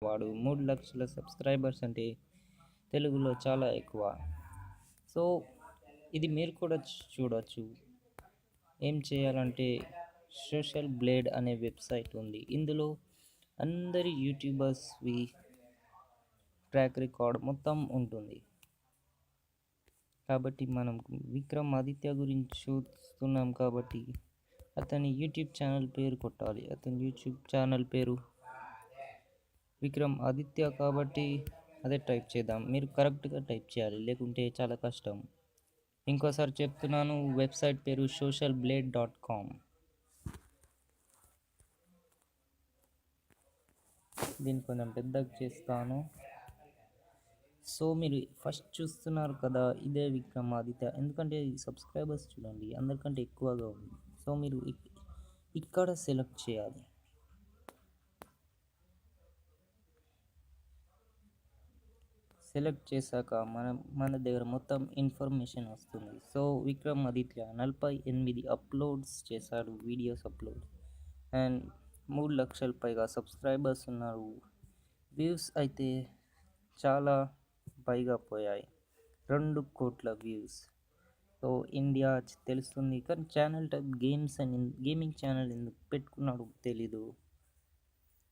వాడు 3 లక్షల సబ్స్క్రైబర్స్ అంటే తెలుగులో చాలా ఎక్కువ. సో ఇది మీరు కూడా చూడొచ్చు. ఏం చేయాలంటే సోషల్ బ్లేడ్ అనే వెబ్సైట్ ఉంది. ఇందులో అందరి యూట్యూబర్స్వి ట్రాక్ రికార్డ్ మొత్తం ఉంటుంది. కాబట్టి మనం విక్రమ్ ఆదిత్య గురించి చూస్తున్నాం కాబట్టి అతని యూట్యూబ్ ఛానల్ పేరు కొట్టాలి. అతని యూట్యూబ్ ఛానల్ పేరు విక్రమ్ ఆదిత్య కాబట్టి అదే టైప్ చేద్దాం. మీరు కరెక్ట్గా టైప్ చేయాలి, లేకుంటే చాలా కష్టం. ఇంకోసారి చెప్తున్నాను, వెబ్సైట్ పేరు socialblade.com. దీన్ని కొంచెం పెద్దగా చేస్తాను. సో మీరు ఫస్ట్ చూస్తున్నారు కదా, ఇదే విక్రమ్ ఆదిత్య. ఎందుకంటే సబ్స్క్రైబర్స్ చూడండి అందరికంటే ఎక్కువగా ఉంది. సో మీరు ఇక్కడ సెలెక్ట్ చేయాలి. సెలెక్ట్ చేశాక మన దగ్గర మొత్తం ఇన్ఫర్మేషన్ వస్తుంది. సో విక్రమ్ ఆదిత్య 48 అప్లోడ్స్ చేశాడు, వీడియోస్ అప్లోడ్, అండ్ 3 లక్షల పైగా సబ్స్క్రైబర్స్ ఉన్నారు. వ్యూస్ అయితే చాలా పైగా పోయాయి, 2 కోట్ల వ్యూస్. సో ఇండియా తెలుస్తుంది, కానీ ఛానల్ టైప్ గేమ్స్ అని గేమింగ్ ఛానల్ ఎందుకు పెట్టుకున్నాడు తెలీదు.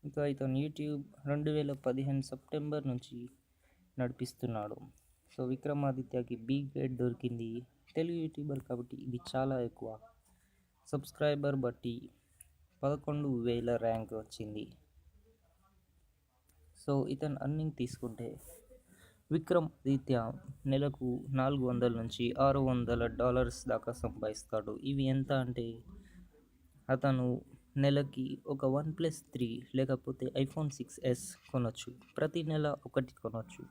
ఇంకా ఇతను యూట్యూబ్ 2015 సెప్టెంబర్ నుంచి నడిపిస్తున్నాడు. సో విక్రమాదిత్యకి బి గ్రేడ్ దొరికింది, తెలుగు యూట్యూబర్ కాబట్టి. ఇది చాలా ఎక్కువ సబ్స్క్రైబర్ బట్టి 11,000 ర్యాంక్ వచ్చింది. సో ఇతను అర్నింగ్ తీసుకుంటే విక్రమ్ ఆదిత్య నెలకు $400 నుంచి $600 దాకా సంపాదిస్తాడు. ఇవి ఎంత అంటే అతను నెలకి ఒక OnePlus 3 లేకపోతే iPhone 6s కొనొచ్చు. ప్రతి నెల ఒకటి కొనొచ్చు.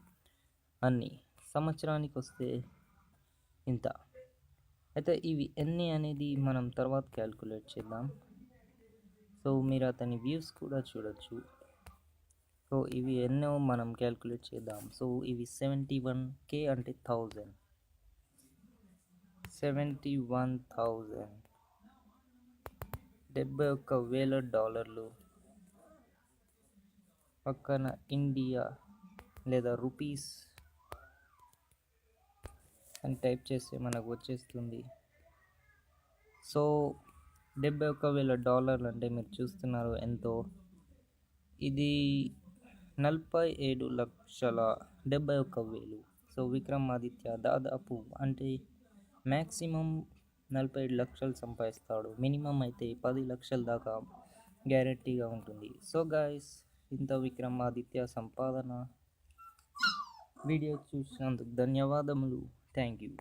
అన్నీ సంవత్సరానికి వస్తే ఇంత. అయితే ఇవి ఎన్ని అనేది మనం తర్వాత క్యాల్కులేట్ చేద్దాం. సో మీరు అతని వ్యూస్ కూడా చూడొచ్చు. సో ఇవి ఎన్నో మనం క్యాల్కులేట్ చేద్దాం. సో ఇవి 71K అంటే 1000, 71,000, $71,000 పక్కన ఇండియా లేదా రూపీస్ అని టైప్ చేస్తే మనకు వచ్చేస్తుంది. సో $71,000 అంటే మీరు చూస్తున్నారు ఎంతో. ఇది 47,71,000. సో విక్రమ్ ఆదిత్య దాదాపు అంటే మ్యాక్సిమం 47 లక్షలు సంపాదిస్తాడు. మినిమం అయితే 10 లక్షల దాకా గ్యారెంటీగా ఉంటుంది. సో గాయస్, ఇంత విక్రమ్ ఆదిత్య సంపాదన. వీడియో చూసినందుకు ధన్యవాదములు. Thank you.